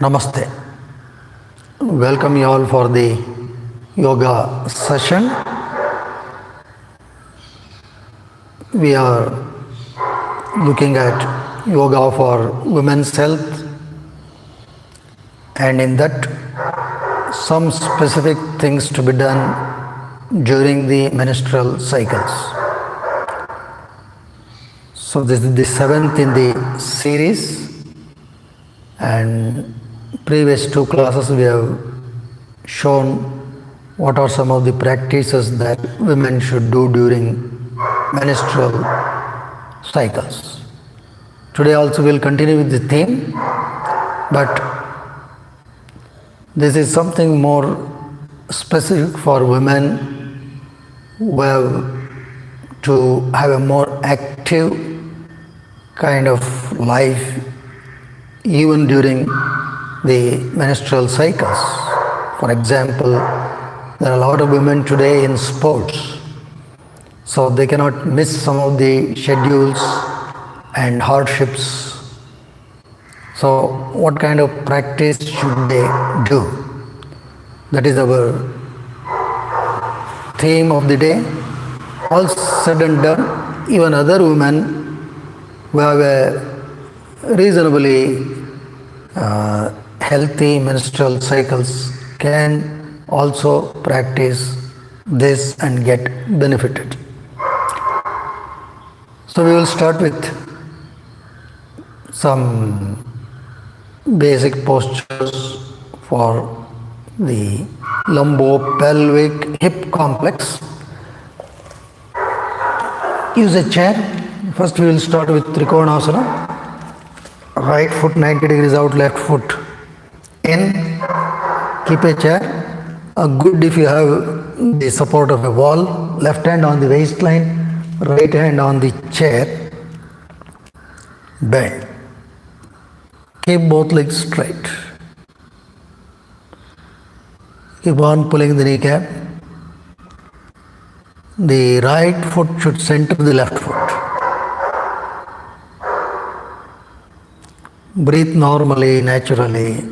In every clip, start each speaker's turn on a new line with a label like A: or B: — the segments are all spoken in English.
A: Namaste. Welcome you all for the yoga session. We are looking at yoga for women's health, and in that some specific things to be done during the menstrual cycles. So this is the seventh in the series, and previous two classes we have shown what are some of the practices that women should do during menstrual cycles. Today also we will continue with the theme, but this is something more specific for women who have to have a more active kind of life even during the menstrual cycles. For example, there are a lot of women today in sports, so they cannot miss some of the schedules and hardships. So what kind of practice should they do? That is our theme of the day. All said and done, even other women who have a reasonably healthy menstrual cycles can also practice this and get benefited. So we will start with some basic postures for the lumbo-pelvic hip complex. Use a chair. First we will start with Konasana. Right foot 90 degrees out, left foot in. Keep a chair. Good if you have the support of a wall. Left hand on the waistline, right hand on the chair. Bend. Keep both legs straight. Keep on pulling the kneecap. The right foot should center the left foot. Breathe normally, naturally.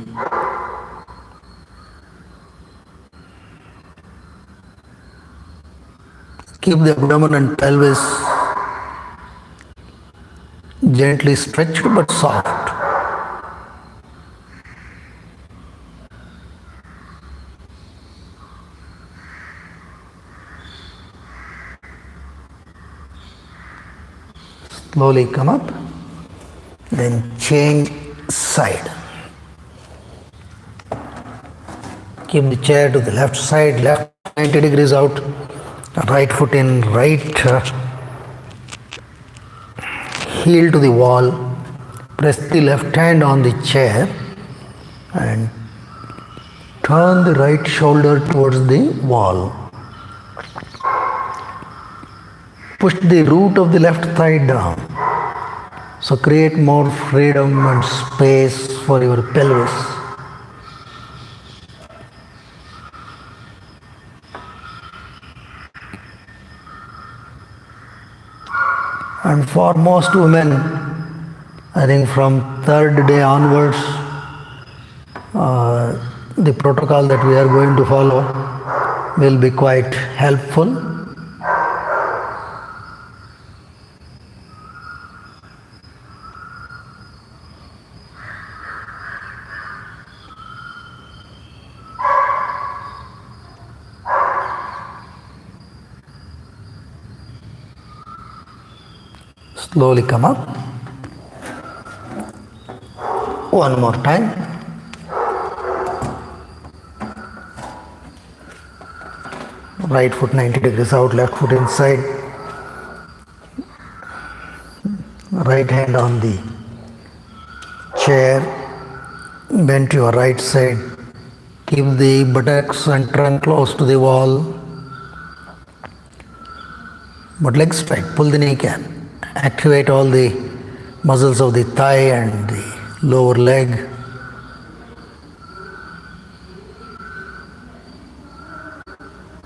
A: Keep the abdomen and pelvis gently stretched but soft. Slowly come up, then change side. Keep the chair to the left side, left 90 degrees out, right foot in, right heel to the wall. Press the left hand on the chair and turn the right shoulder towards the wall. Push the root of the left thigh down. So create more freedom and space for your pelvis. And for most women, I think from third day onwards, the protocol that we are going to follow will be quite helpful. Slowly come up. One more time. right foot 90 degrees out, left foot inside, right hand on the chair, bend to your right side, keep the buttocks and trunk close to the wall, but legs straight, pull the kneecap, activate all the muscles of the thigh and the lower leg.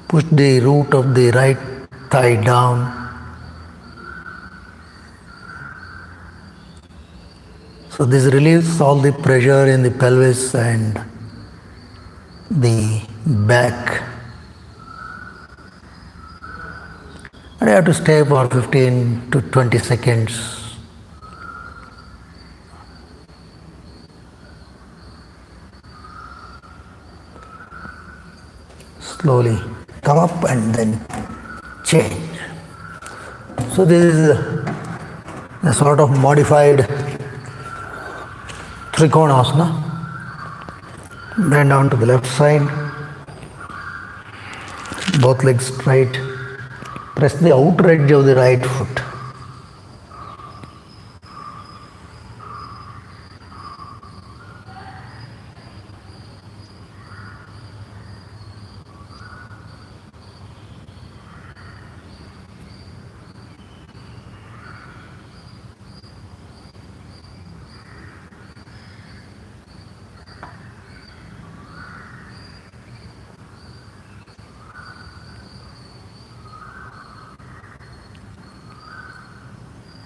A: Push the root of the right thigh down. So this relieves all the pressure in the pelvis and the back. And you have to stay for 15 to 20 seconds. Slowly come up and then change. So this is a sort of modified Trikonasana. Bend down to the left side, both legs straight. Press the outer edge of the right foot.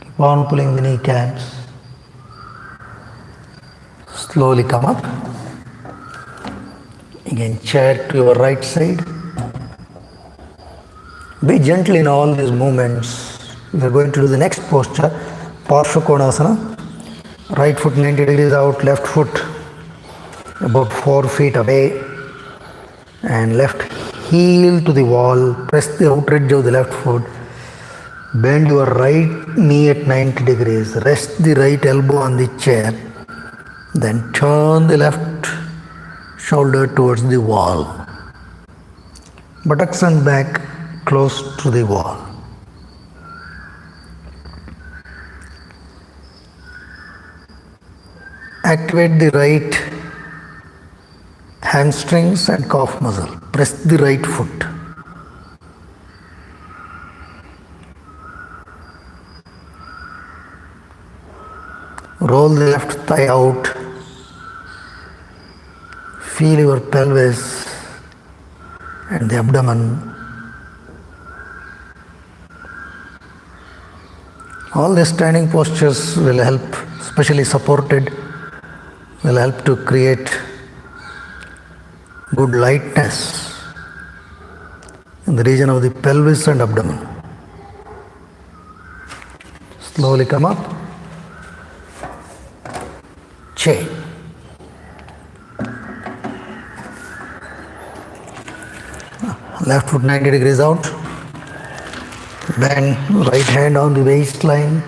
A: Keep on pulling the kneecaps. Slowly come up. Again, chair to your right side. Be gentle in all these movements. We are going to do the next posture, Upavistha Konasana. Right foot 90 degrees out, left foot about 4 feet away, and left heel to the wall. Press the outer edge of the left foot. Bend your right knee at 90 degrees. Rest the right elbow on the chair. Then turn the left shoulder towards the wall. Buttocks and back close to the wall. Activate the right hamstrings and calf muscle. Press the right foot. Roll the left thigh out. Feel your pelvis and the abdomen. All the standing postures will help, especially supported, will help to create good lightness in the region of the pelvis and abdomen. Slowly come up. Change. Left foot 90 degrees out. Bend right hand on the waistline.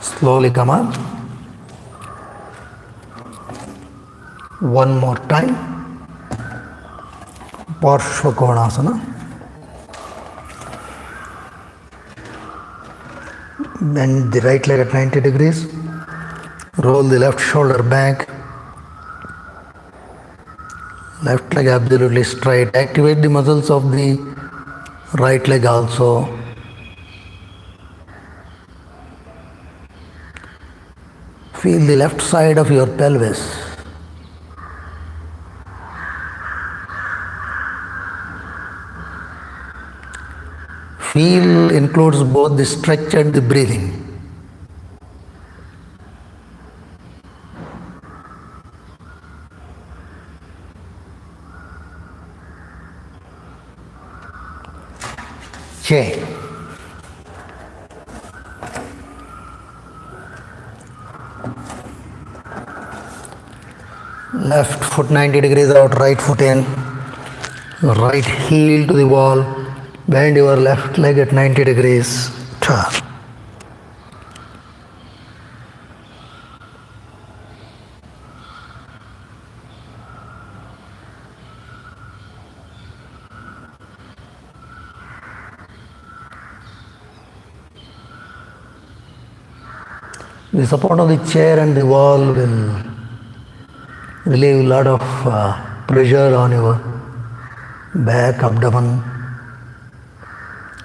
A: Slowly come up. One more time. Upavistha Konasana. Bend the right leg at 90 degrees. Roll the left shoulder back. Left leg absolutely straight. Activate the muscles of the right leg also. Feel the left side of your pelvis. Feel includes both the stretch and the breathing. Change. Left foot 90 degrees out, right foot in. Right heel to the wall. Bend your left leg at 90 degrees. Turn. The support of the chair and the wall will relieve a lot of pressure on your back, abdomen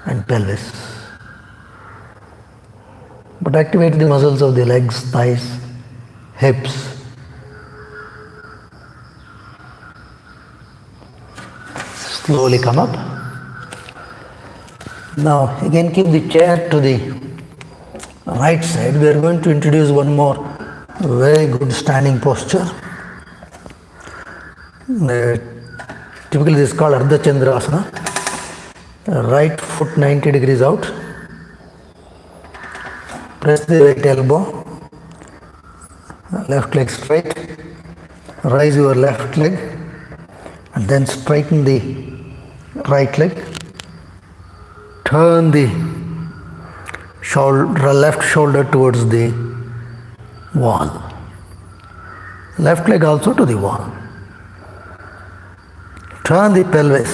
A: and pelvis. But activate the muscles of the legs, thighs, hips. Slowly come up. Now again keep the chair to the right side. We are going to introduce one more very good standing posture. Typically this is called Ardha Chandrasana. Right foot 90 degrees out. Press the right elbow. Left leg straight. Rise your left leg and then straighten the right leg. Turn the left shoulder towards the wall. Left leg also to the wall. Turn the pelvis.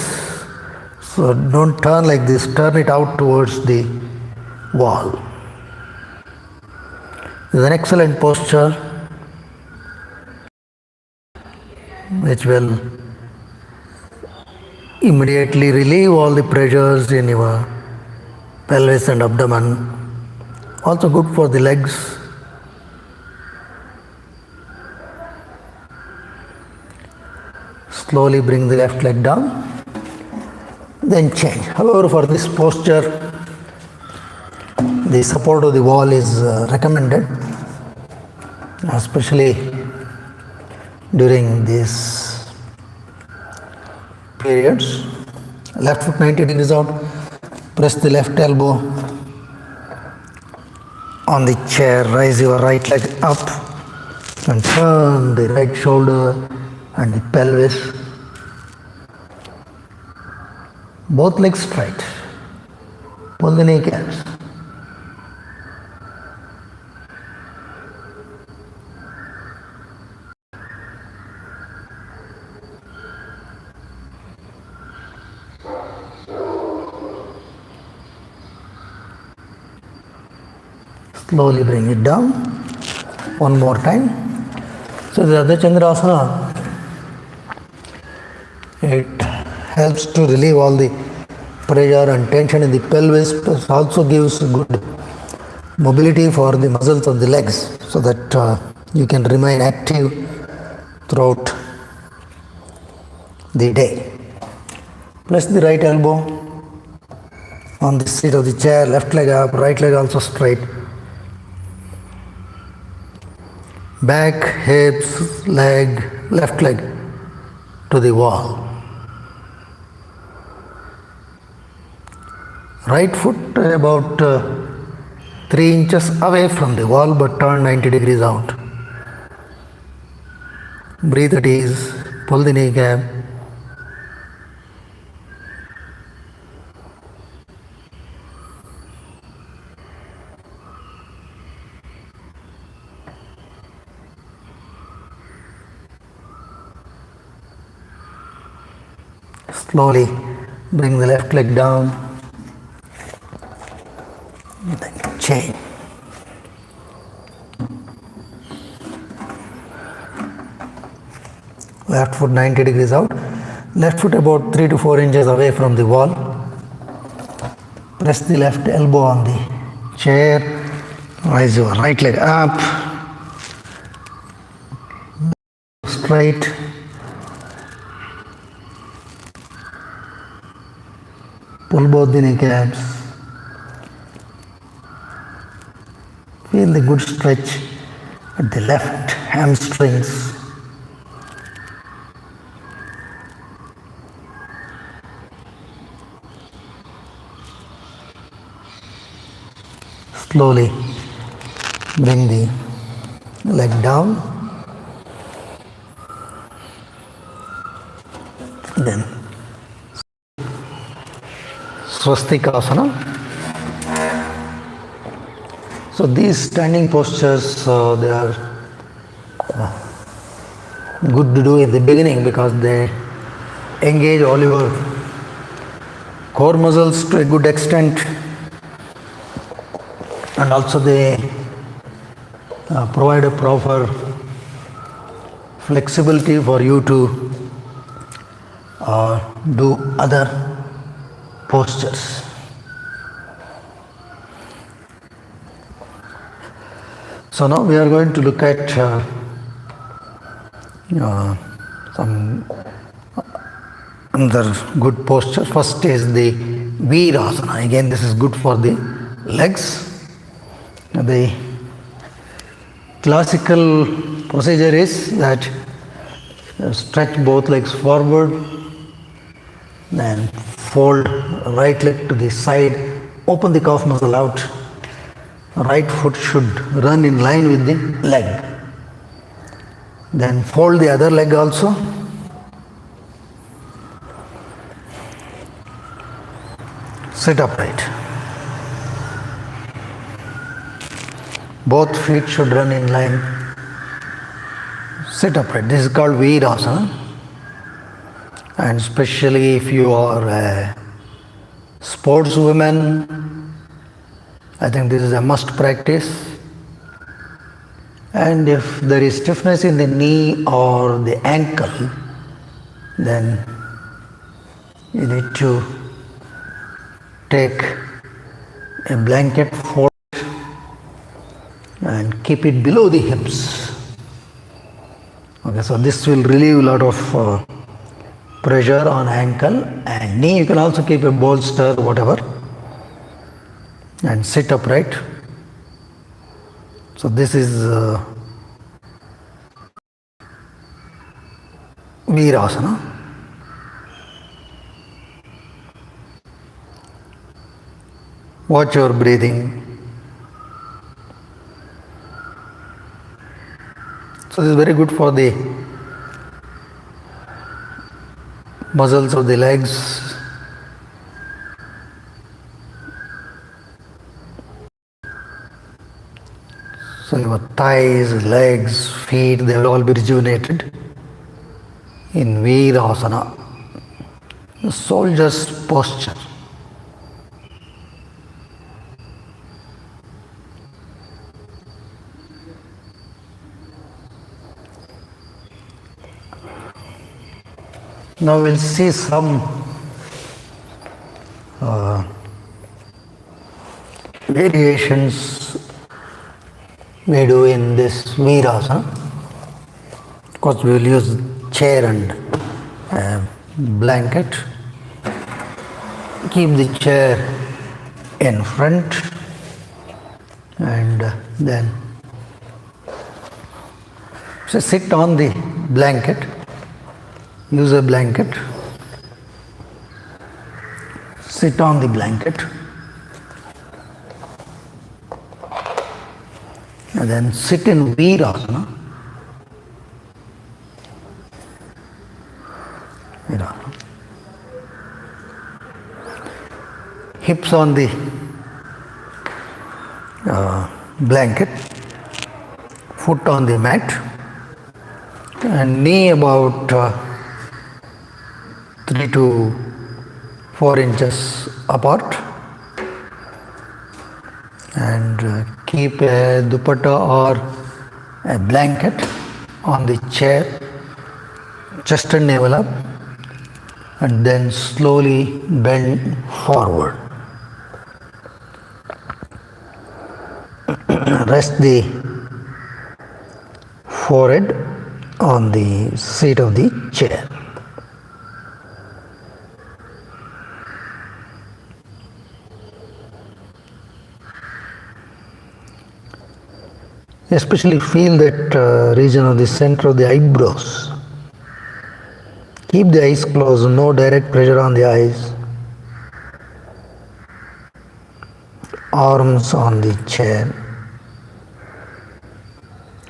A: So don't turn like this, turn it out towards the wall. This is an excellent posture which will immediately relieve all the pressures in your pelvis and abdomen. Also good for the legs. Slowly bring the left leg down, then change. However, for this posture, the support of the wall is recommended, especially during these periods. Left foot 90 degrees out, press the left elbow on the chair, rise your right leg up and turn the right shoulder and the pelvis. Both legs straight. Pull the kneecaps. Slowly bring it down. One more time. So the Ardha Chandrasana, it helps to relieve all the pressure and tension in the pelvis, but also gives good mobility for the muscles of the legs so that you can remain active throughout the day. Place the right elbow on the seat of the chair, left leg up, right leg also straight. Back, hips, leg, left leg to the wall. Right foot about 3 inches away from the wall, but turn 90 degrees out. Breathe at ease, pull the kneecap. Slowly bring the left leg down, then change. Left foot 90 degrees out, left foot about 3 to 4 inches away from the wall. Press the left elbow on the chair, rise your right leg up, straight. Pull both the kneecaps. Feel the good stretch at the left hamstrings. Slowly bring the leg down. then Swastikasana. So these standing postures, they are good to do at the beginning because they engage all your core muscles to a good extent, and also they provide a proper flexibility for you to do other postures. So now we are going to look at some another good posture. First is the Virasana. Again, this is good for the legs. The classical procedure is that stretch both legs forward, then fold right leg to the side, open the calf muscle out. Right foot should run in line with the leg. Then fold the other leg also. Sit upright. Both feet should run in line. Sit upright. This is called Virasana. And especially if you are a sportswoman, I think this is a must practice. And if there is stiffness in the knee or the ankle, then you need to take a blanket, fold it, and keep it below the hips. Okay, so this will relieve a lot of pressure on ankle and knee. You can also keep a bolster, whatever, and sit upright. So this is Virasana. Watch your breathing. So this is very good for the muscles of the legs. So your thighs, legs, feet, they will all be rejuvenated in Virasana, the soldier's posture. Now we'll see some variations we do in this Virasana. Of course, we will use chair and blanket. Keep the chair in front and then sit on the blanket. Use a blanket. Sit on the blanket. And then sit in Virasana. Hips on the blanket, foot on the mat, and knee about 3 to 4 inches apart, and keep a dupatta or a blanket on the chair, chest and navel up, and then slowly bend forward. Rest the forehead on the seat of the chair. Especially feel that region of the center of the eyebrows. Keep the eyes closed, no direct pressure on the eyes. Arms on the chair.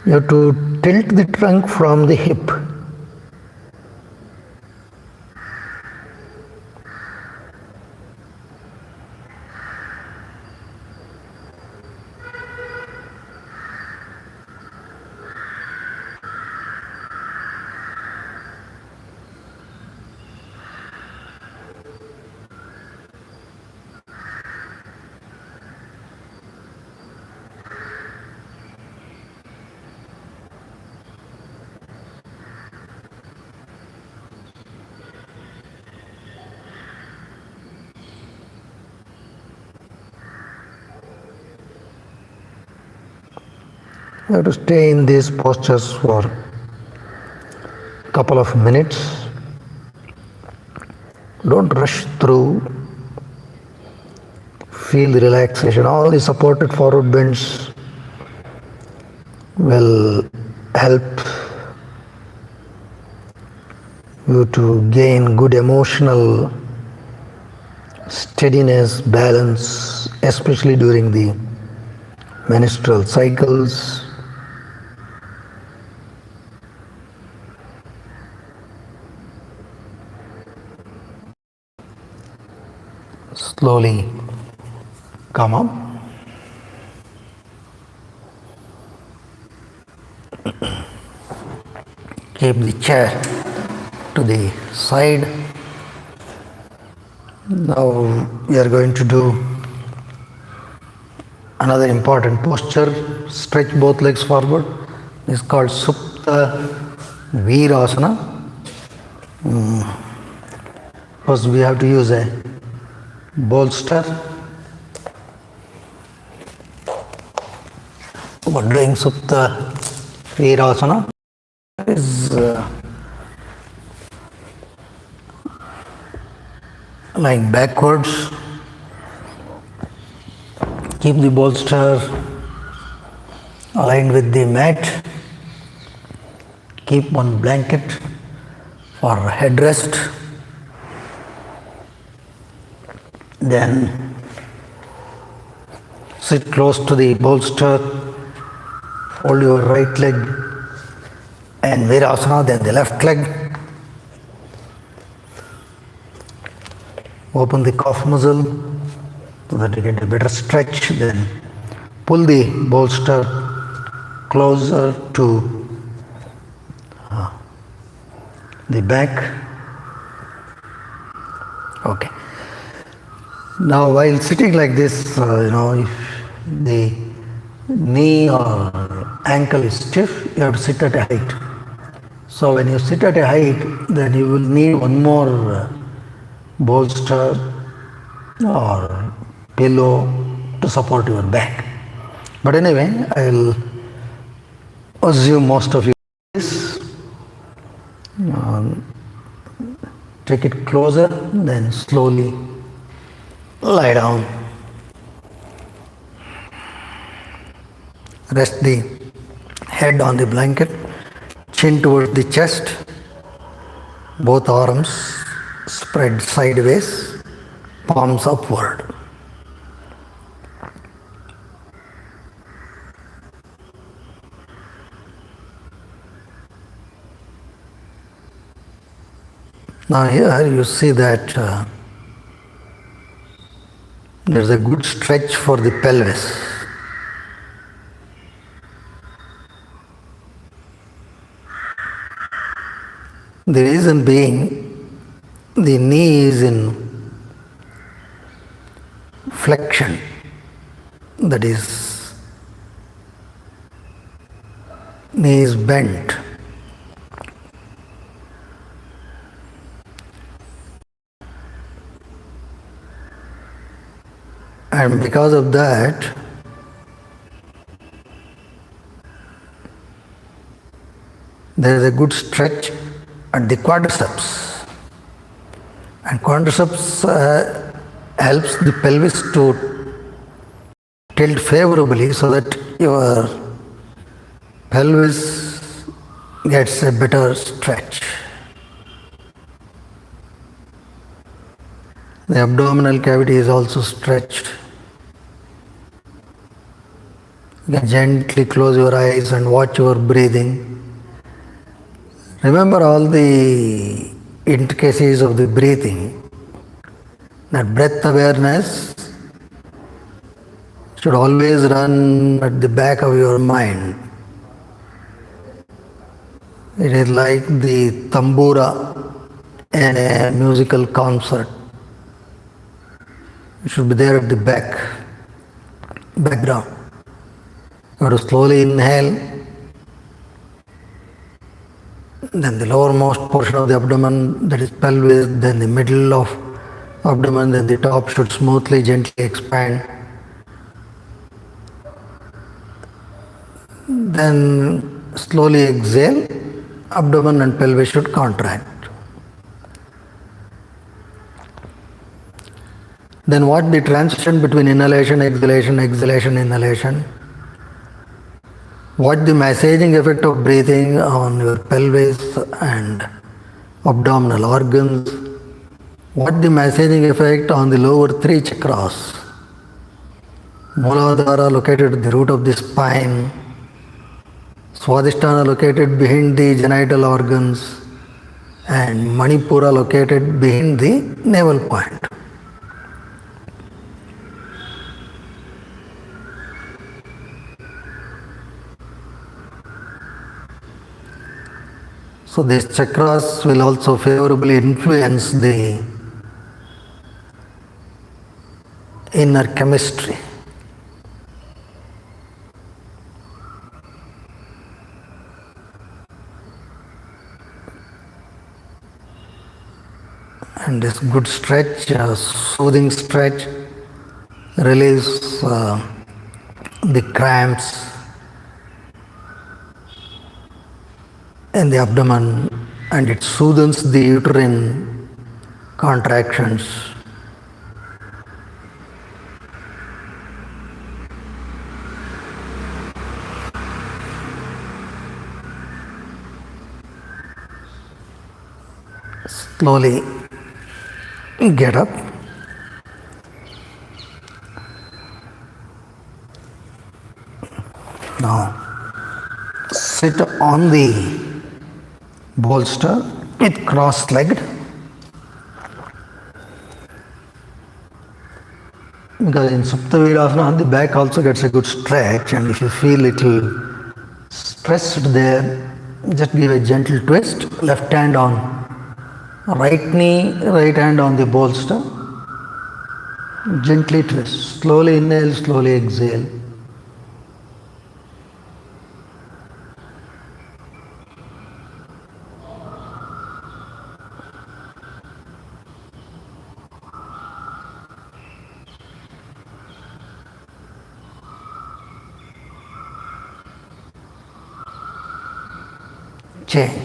A: You have to tilt the trunk from the hip. You have to stay in these postures for a couple of minutes. Don't rush through. Feel the relaxation. All the supported forward bends will help you to gain good emotional steadiness, balance, especially during the menstrual cycles. Slowly come up. Keep the chair to the side. Now we are going to do another important posture. Stretch both legs forward. This is called Supta Virasana. First we have to use a bolster. For doing Supta Virasana is lying backwards. Keep the bolster aligned with the mat. Keep one blanket for headrest. Then sit close to the bolster. Hold your right leg and Virasana, then the left leg. Open the calf muscle so that you get a better stretch. Then pull the bolster closer to the back. Okay. Now while sitting like this, if the knee or ankle is stiff, you have to sit at a height. So when you sit at a height, then you will need one more bolster or pillow to support your back. But anyway, I will assume most of you do this. Take it closer, then slowly lie down. Rest the head on the blanket, chin towards the chest, both arms spread sideways, palms upward. Now here you see that there is a good stretch for the pelvis. The reason being, the knee is in flexion, that is, knee is bent. And because of that, there is a good stretch at the quadriceps. And quadriceps helps the pelvis to tilt favorably so that your pelvis gets a better stretch. The abdominal cavity is also stretched. You can gently close your eyes and watch your breathing. Remember all the intricacies of the breathing. That breath awareness should always run at the back of your mind. It is like the tambura in a musical concert. It should be there at the background. You have to slowly inhale, then the lowermost portion of the abdomen, that is pelvis, then the middle of abdomen, then the top should smoothly, gently expand. Then slowly exhale, abdomen and pelvis should contract. Then watch the transition between inhalation, exhalation, exhalation, inhalation. Watch the massaging effect of breathing on your pelvis and abdominal organs. Watch the massaging effect on the lower three chakras. Muladhara located at the root of the spine. Swadhisthana located behind the genital organs. And Manipura located behind the navel point. So these chakras will also favorably influence the inner chemistry. And this good stretch, soothing stretch, relieves the cramps in the abdomen, and it soothes the uterine contractions. Slowly get up. Now sit on the bolster with cross-legged, because in Supta Virasana the back also gets a good stretch, and if you feel little stressed there, just give a gentle twist, left hand on right knee, right hand on the bolster, gently twist, slowly inhale, slowly exhale. Change.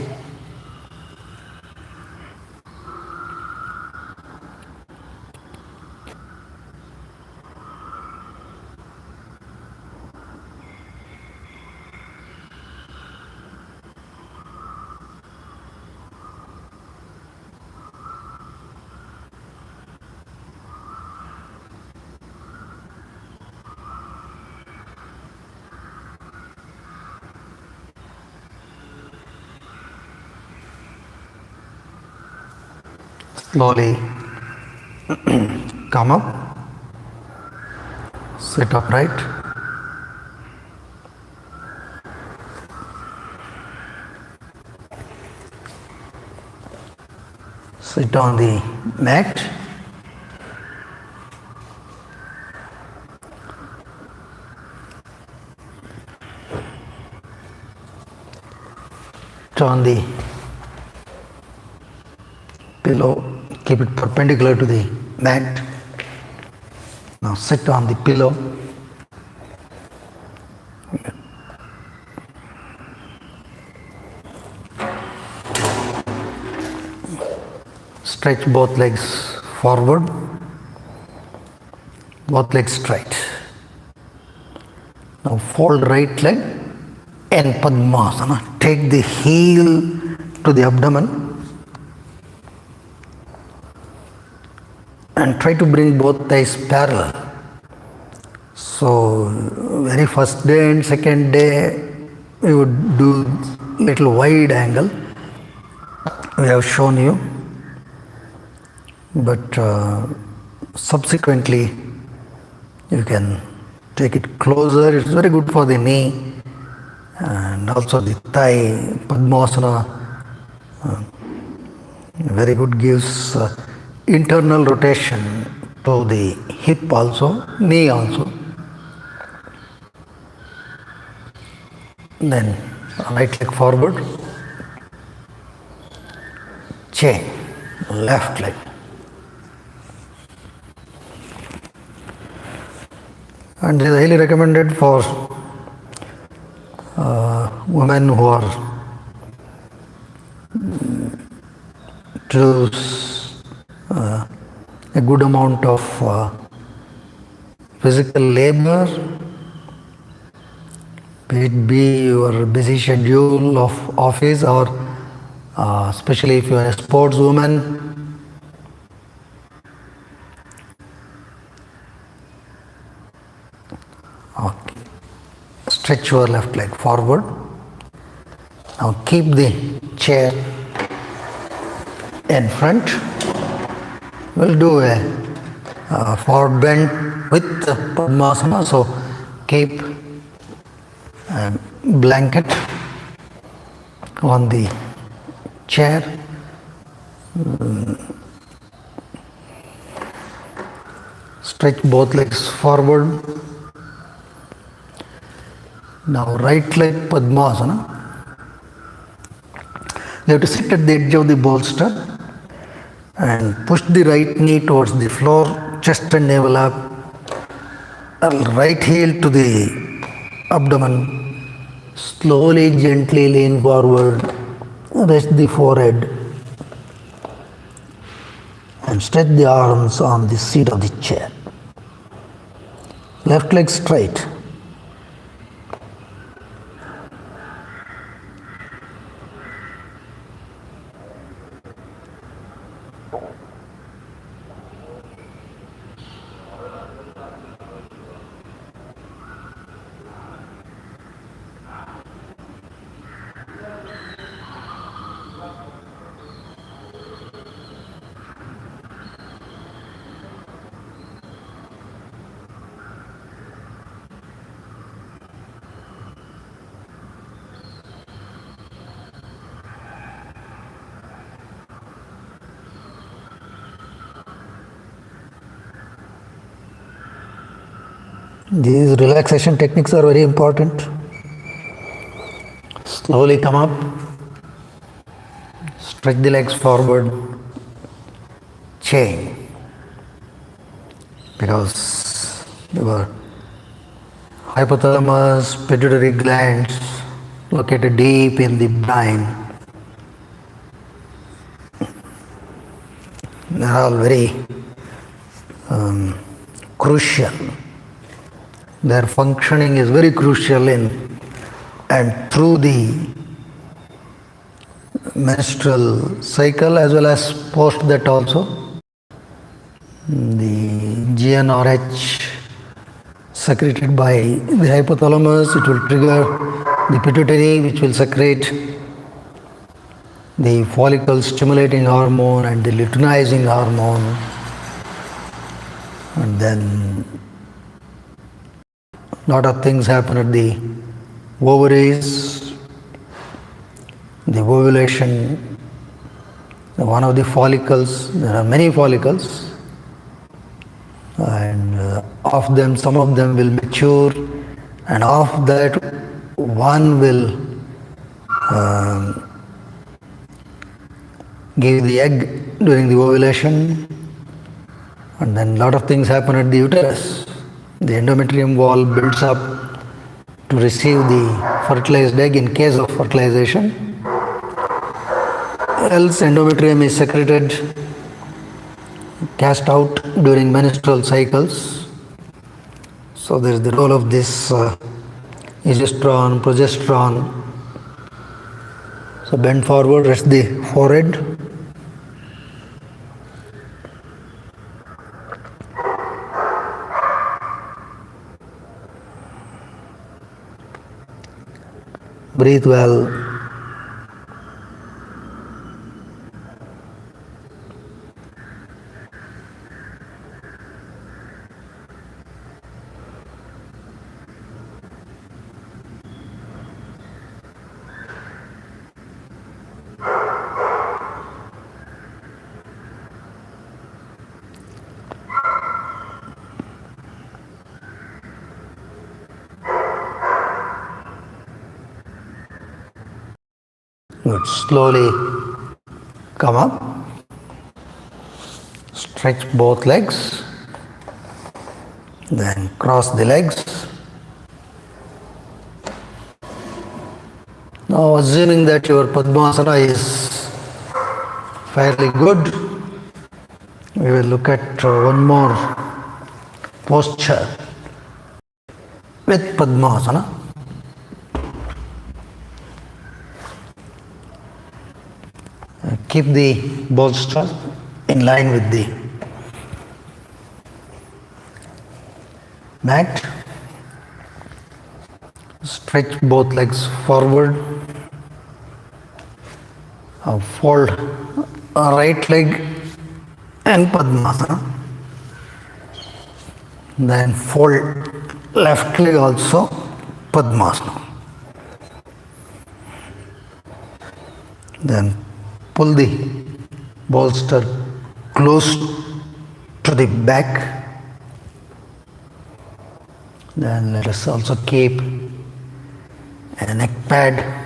A: Slowly come up, sit upright, sit on the mat, on the pillow, keep it perpendicular to the mat. Now sit on the pillow. Stretch both legs forward, both legs straight. Now fold right leg in Padmasana. Take the heel to the abdomen and try to bring both thighs parallel. So very first day and second day we would do little wide angle. We have shown you, but subsequently you can take it closer. It's very good for the knee and also the thigh. Padmasana very good, gives internal rotation to the hip also, knee also. Then right leg forward, change, left leg. And it is highly recommended for women who are to lose a good amount of physical labor, be it be your busy schedule of office or especially if you are a sportswoman. Okay. Stretch your left leg forward. Now keep the chair in front. We'll do a forward bend with Padmasana. So keep a blanket on the chair. Stretch both legs forward. Now right leg Padmasana. You have to sit at the edge of the bolster and push the right knee towards the floor, chest and navel up, right heel to the abdomen. Slowly, gently lean forward, rest the forehead and stretch the arms on the seat of the chair. Left leg straight. These relaxation techniques are very important. Slowly come up, stretch the legs forward, chain. Because your hypothalamus, pituitary glands located deep in the brain, they are all very crucial. Their functioning is very crucial in and through the menstrual cycle as well as post that also. The GnRH secreted by the hypothalamus, it will trigger the pituitary, which will secrete the follicle stimulating hormone and the luteinizing hormone, and then lot of things happen at the ovaries, the ovulation, one of the follicles. There are many follicles, and of them, some of them will mature, and of that one will give the egg during the ovulation, and then lot of things happen at the uterus. The endometrium wall builds up to receive the fertilized egg in case of fertilization. Else endometrium is secreted, cast out during menstrual cycles. So there is the role of this estrone, progesterone. So bend forward, rest the forehead. Breathe well. Good. Slowly come up, stretch both legs, then cross the legs, Now, assuming that your Padmasana is fairly good, we will look at one more posture with Padmasana. Keep the bolster in line with the mat. Stretch both legs forward. Fold right leg and Padmasana. Then fold left leg also, Padmasana. Then pull the bolster close to the back. Then let us also keep a neck pad.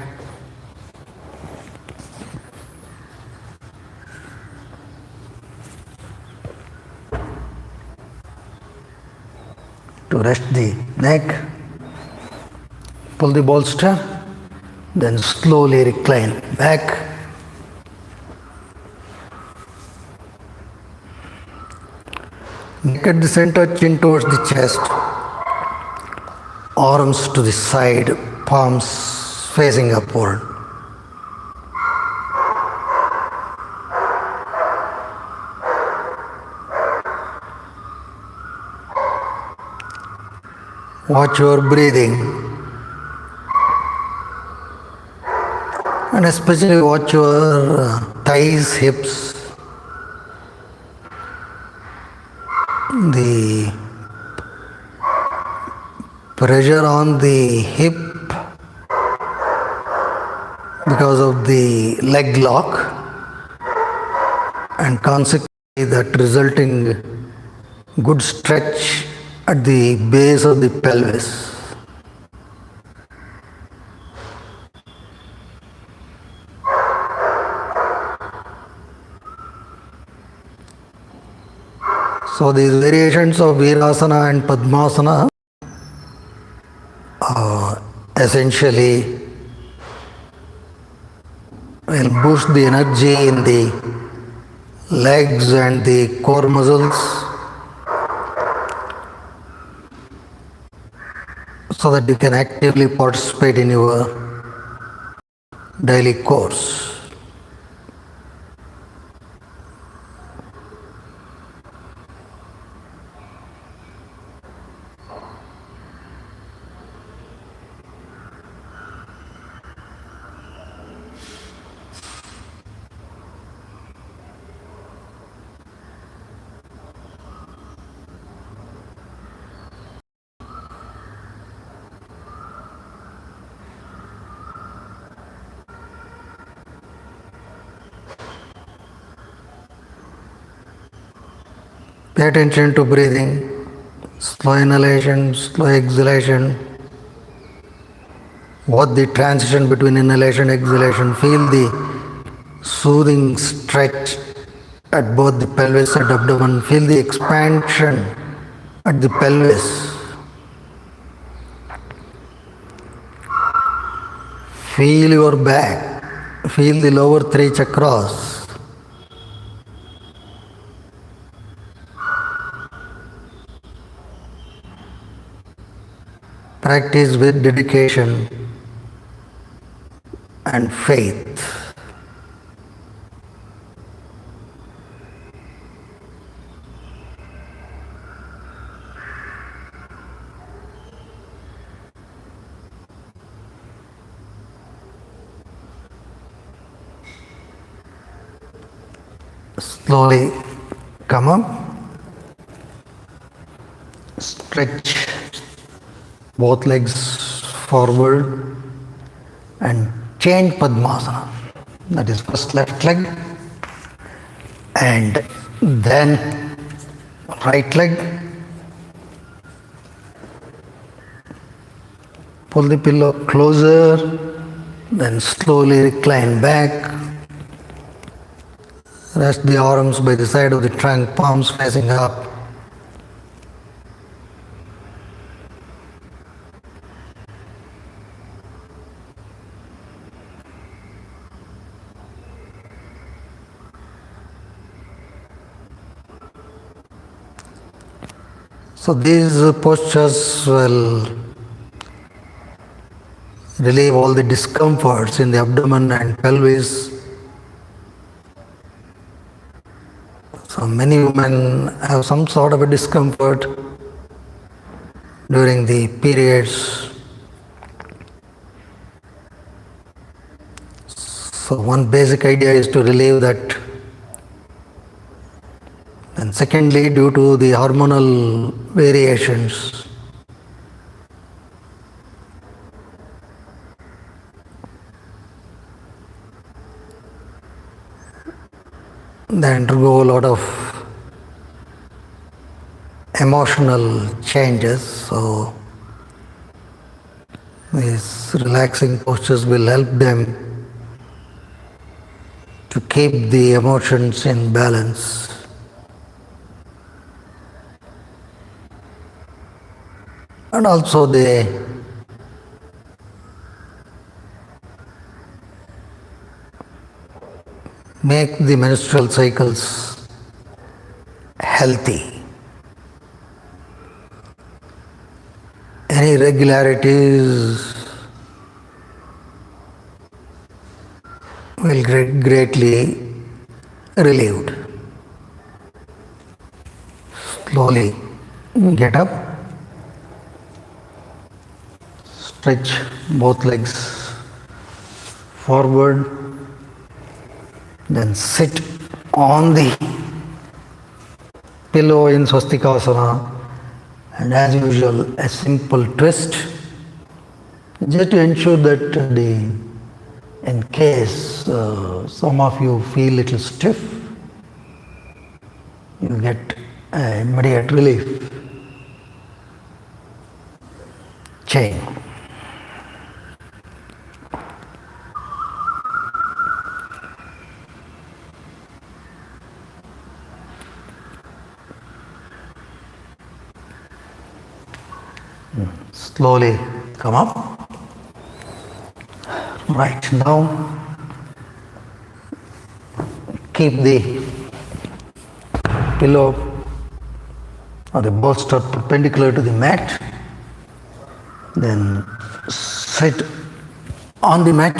A: To rest the neck, pull the bolster, then slowly recline back. Neck at the center, chin towards the chest, arms to the side, palms facing upward. Watch your breathing, and especially watch your thighs, hips, the pressure on the hip because of the leg lock, and consequently that resulting good stretch at the base of the pelvis. So these variations of Virasana and Padmasana essentially will boost the energy in the legs and the core muscles, so that you can actively participate in your daily course. Pay attention to breathing, slow inhalation, slow exhalation. Watch the transition between inhalation and exhalation. Feel the soothing stretch at both the pelvis and abdomen. Feel the expansion at the pelvis. Feel your back. Feel the lower three chakras. Practice with dedication and faith. Slowly come up, stretch both legs forward and change Padmasana. That is first left leg and then right leg. Pull the pillow closer, then slowly recline back. Rest the arms by the side of the trunk, palms facing up. So these postures will relieve all the discomforts in the abdomen and pelvis. So many women have some sort of a discomfort during the periods. So one basic idea is to relieve that. And secondly, due to the hormonal variations, they undergo a lot of emotional changes. So these relaxing postures will help them to keep the emotions in balance. And also they make the menstrual cycles healthy. Any irregularities will get greatly relieved. Slowly get up, stretch both legs forward, then sit on the pillow in Swastikasana, and as usual a simple twist just to ensure that in case some of you feel little stiff, you get immediate relief. Chain. Slowly come up. Right, now keep the pillow or the bolster perpendicular to the mat. Then sit on the mat.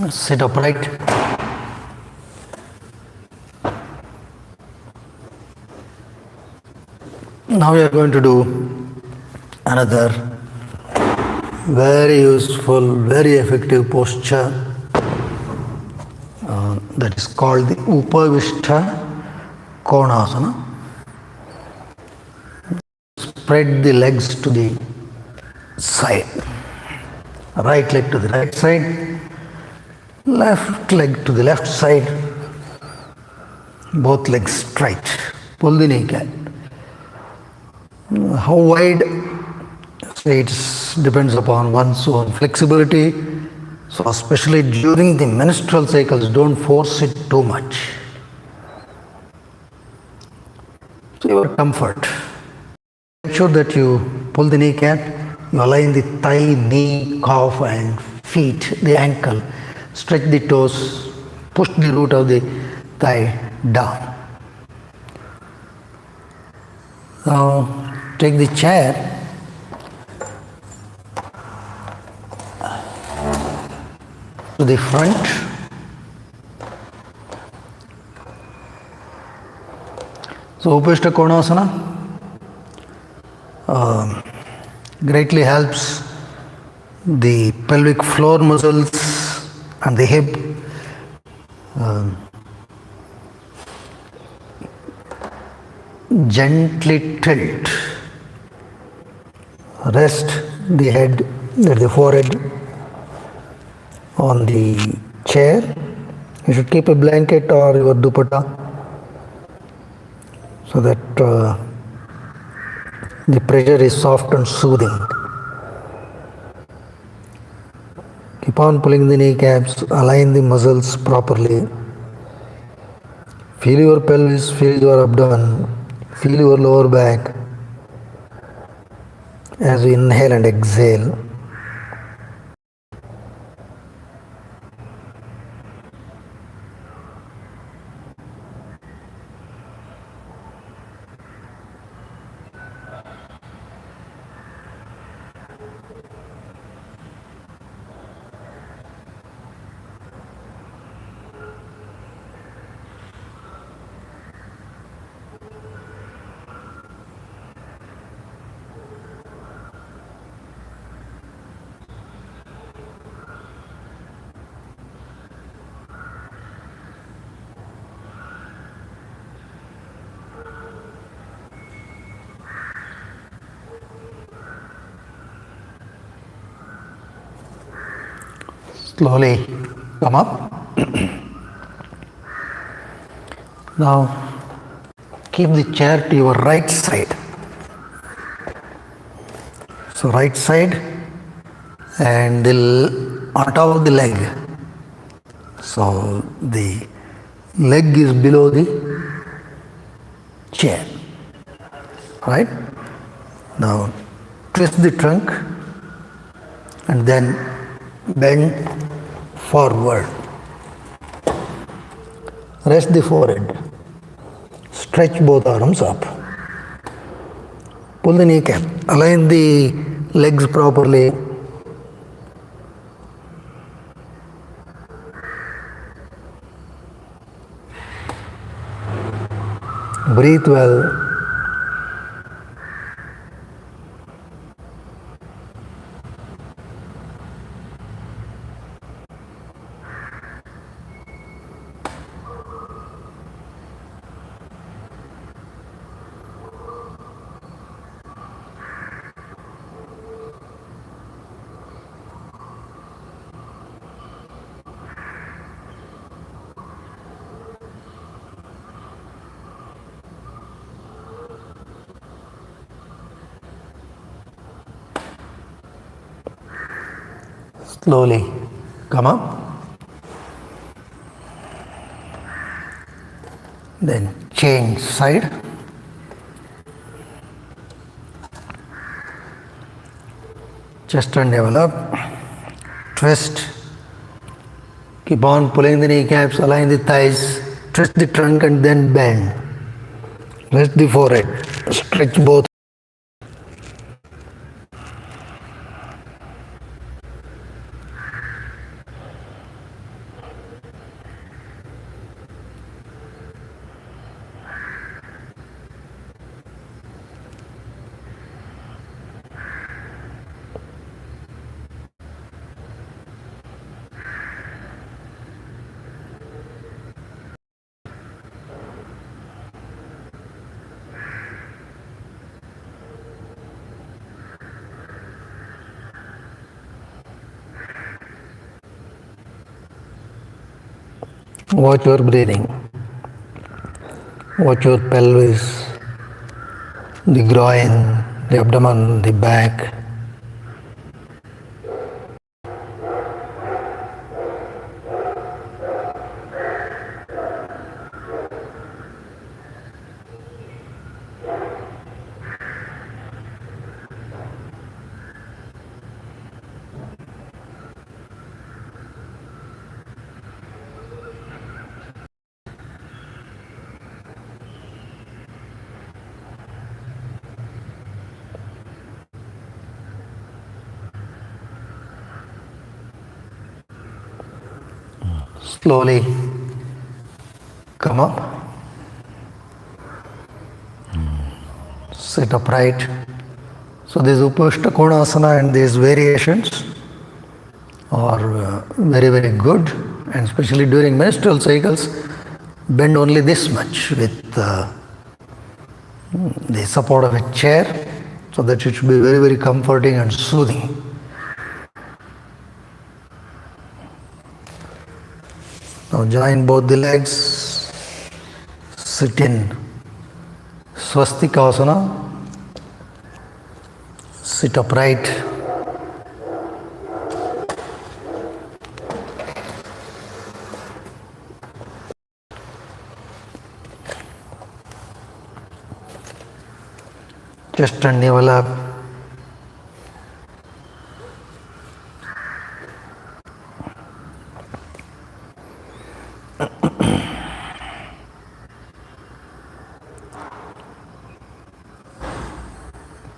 A: Sit upright. Now we are going to do another very useful, very effective posture that is called the Upavistha Konasana. Spread the legs to the side. Right leg to the right side, left leg to the left side, both legs straight. Pull the kneecap. How wide? It depends upon one's own flexibility. So especially during the menstrual cycles, don't force it too much. So your comfort. Ensure that you pull the kneecap, you align the thigh, knee, calf and feet, the ankle. Stretch the toes, push the root of the thigh down. Now take the chair to the front. So Upavistha Konasana greatly helps the pelvic floor muscles and the hip. Gently tilt. Rest the head, the forehead on the chair. You should keep a blanket or your dupatta so that the pressure is soft and soothing. Keep on pulling the kneecaps, align the muscles properly. Feel your pelvis, feel your abdomen, feel your lower back as we inhale and exhale. Slowly come up. Now keep the chair to your right side. So right side and on top of the leg. So the leg is below the chair. Right? Now twist the trunk and then bend forward. Rest the forehead. Stretch both arms up. Pull the kneecap. Align the legs properly. Breathe well. Slowly come up. Then change side. Chest and navel up. Twist. Keep on pulling the kneecaps, align the thighs, twist the trunk and then bend. Rest the forehead. Stretch both. Watch your breathing. Watch your pelvis, the groin, the abdomen, the back. Slowly come up. Sit upright. So this Upavistha Konasana and these variations are very, very good, and especially during menstrual cycles, bend only this much with the support of a chair, so that it should be very, very comforting and soothing. Now join both the legs, sit in Swastikasana, sit upright. Chest and navel up.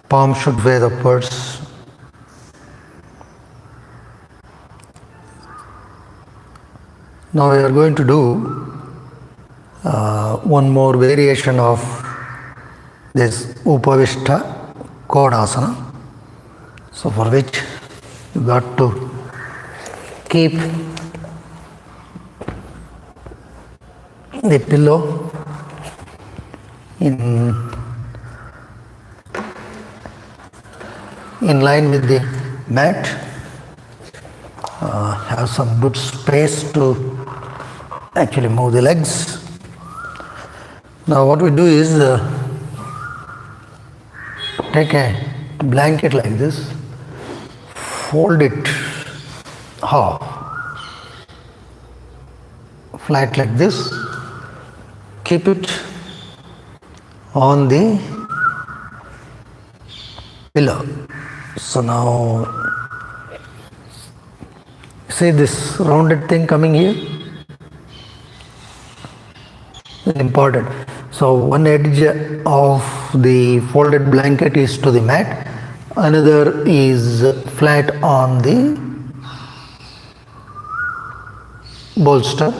A: Palm should face upwards. Now we are going to do one more variation of this Upavistha Konasana. So for which you got to keep the pillow in line with the mat. Have some good space to actually move the legs. Now what we do is take a blanket like this, fold it half, flat like this, keep it on the pillow. So now see this rounded thing coming here? It's important. So one edge of the folded blanket is to the mat, another is flat on the bolster,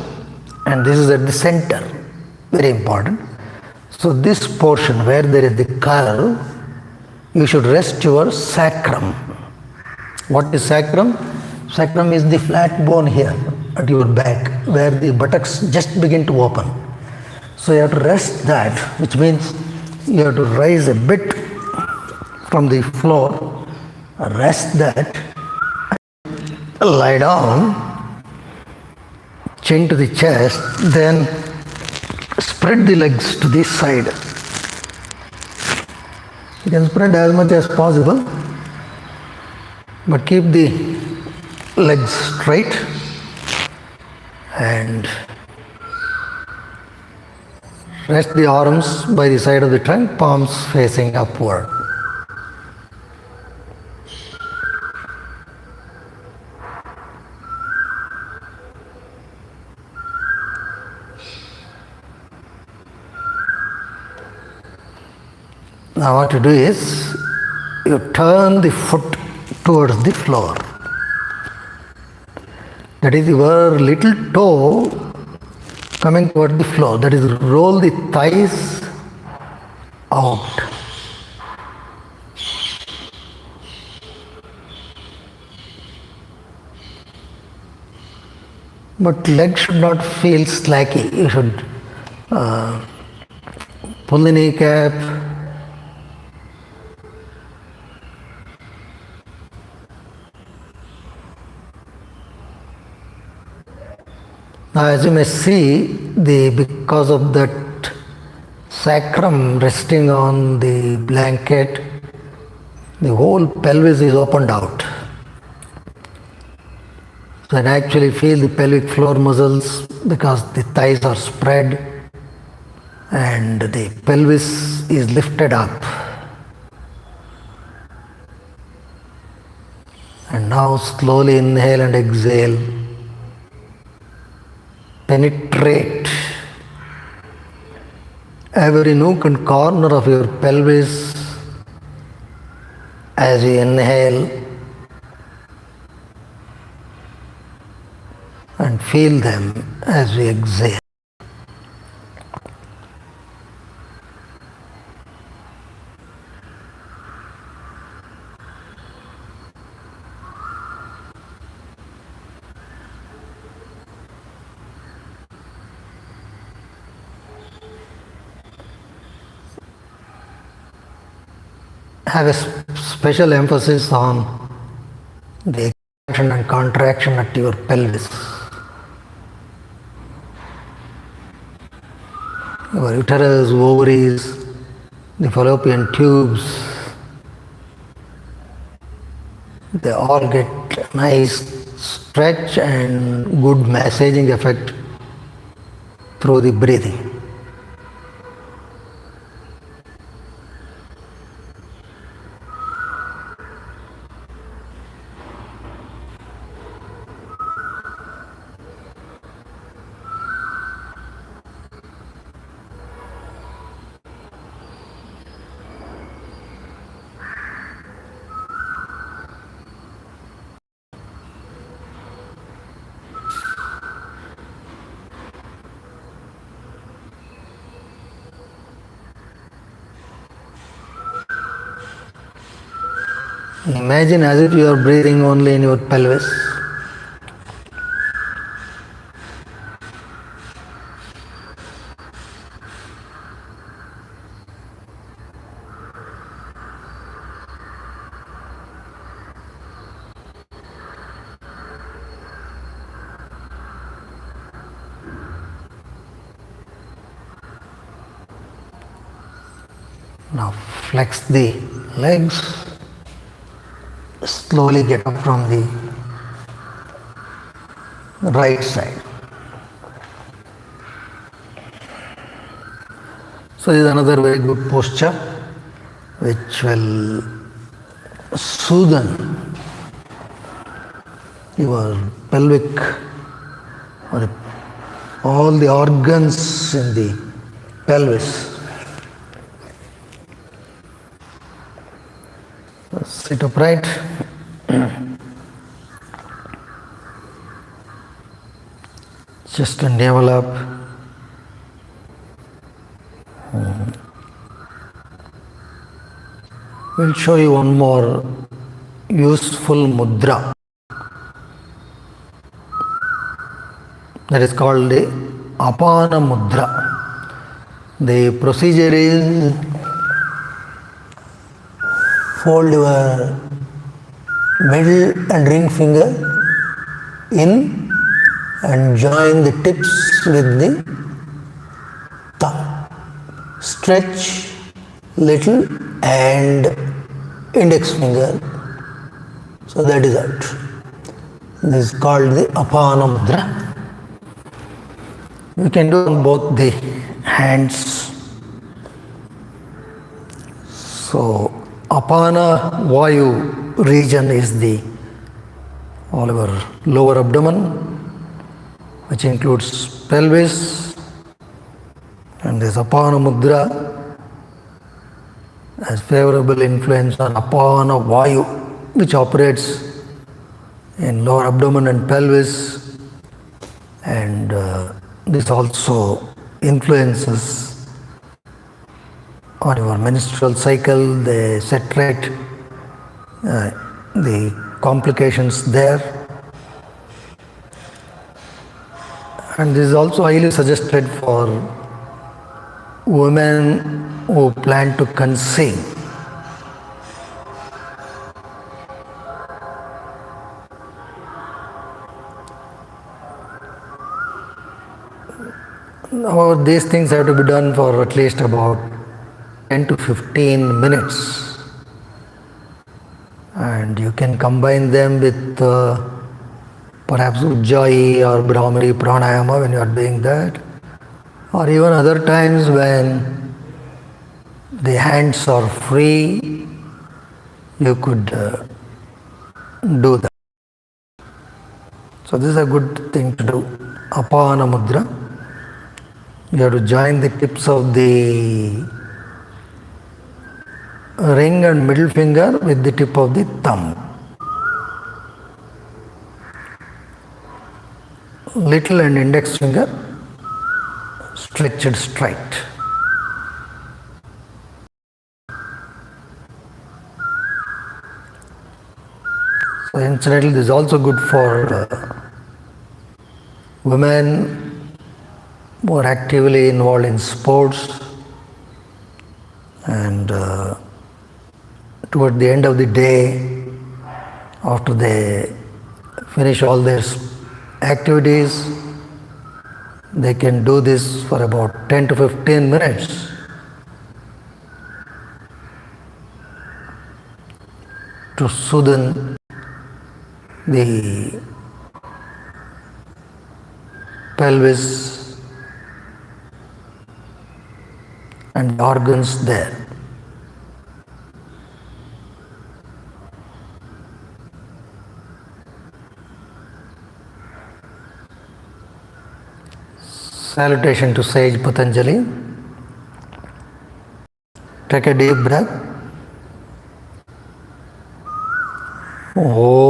A: and this is at the center, very important. So this portion where there is the curve, you should rest your sacrum. What is sacrum? Sacrum is the flat bone here at your back where the buttocks just begin to open. So you have to rest that, which means you have to rise a bit from the floor, rest that, lie down, chin to the chest, then spread the legs to this side. You can spread as much as possible, but keep the legs straight and rest the arms by the side of the trunk, palms facing upward. Now what you do is, you turn the foot towards the floor. That is your little toe coming toward the floor. That is, roll the thighs out. But legs should not feel slacky. You should pull the kneecap, now as you may see, because of that sacrum resting on the blanket, the whole pelvis is opened out. So I can actually feel the pelvic floor muscles because the thighs are spread and the pelvis is lifted up. And now slowly inhale and exhale. Penetrate every nook and corner of your pelvis as you inhale, and feel them as we exhale. Have a special emphasis on the expansion and contraction at your pelvis. Your uterus, ovaries, the fallopian tubes, they all get a nice stretch and good massaging effect through the breathing. Imagine as if you are breathing only in your pelvis. Now flex the legs, slowly get up from the right side. So this is another very good posture which will soothe your pelvic or all the organs in the pelvis. Sit upright. Chest and navel up. We'll show you one more useful mudra. That is called the Apana Mudra. The procedure is fold your middle and ring finger in and join the tips with the thumb. Stretch little and index finger. So that is out. This is called the Apana Mudra. You can do on both the hands. So Apana Vayu region is the all over lower abdomen, which includes pelvis, and this Apana Mudra has favorable influence on Apana Vayu, which operates in lower abdomen and pelvis, and this also influences on your menstrual cycle, the set rate, the complications there. And this is also highly suggested for women who plan to conceive. Now, these things have to be done for at least about 10 to 15 minutes. And you can combine them with perhaps Ujjayi or Brahmari Pranayama when you are doing that. Or even other times when the hands are free, you could do that. So this is a good thing to do. Apana Mudra. You have to join the tips of the ring and middle finger with the tip of the thumb. Little and index finger stretched straight. So incidentally, this is also good for women who are actively involved in sports, and toward the end of the day, after they finish all their activities, they can do this for about 10 to 15 minutes. To soothe the pelvis and the organs there. Salutation to Sage Patanjali. Take a deep breath. Om.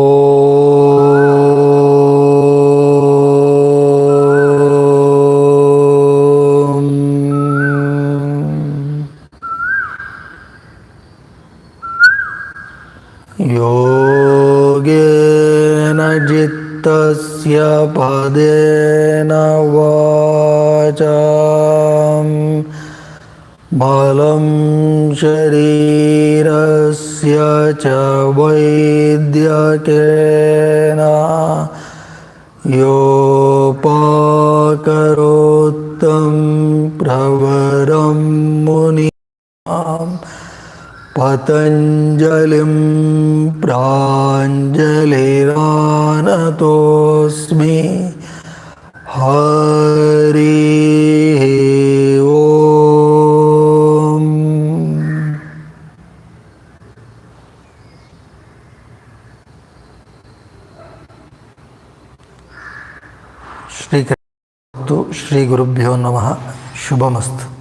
A: चित्तस्य पदेन वाचां बलं शरीरस्य च वैद्यकेन योपाकरोत्तं प्रवरं मुनिनां पतञ्जलिं प्राञ्जलिरानतोऽस्मि हरिः ओम्। श्री गुरुभ्यो नमः। शुभमस्तु।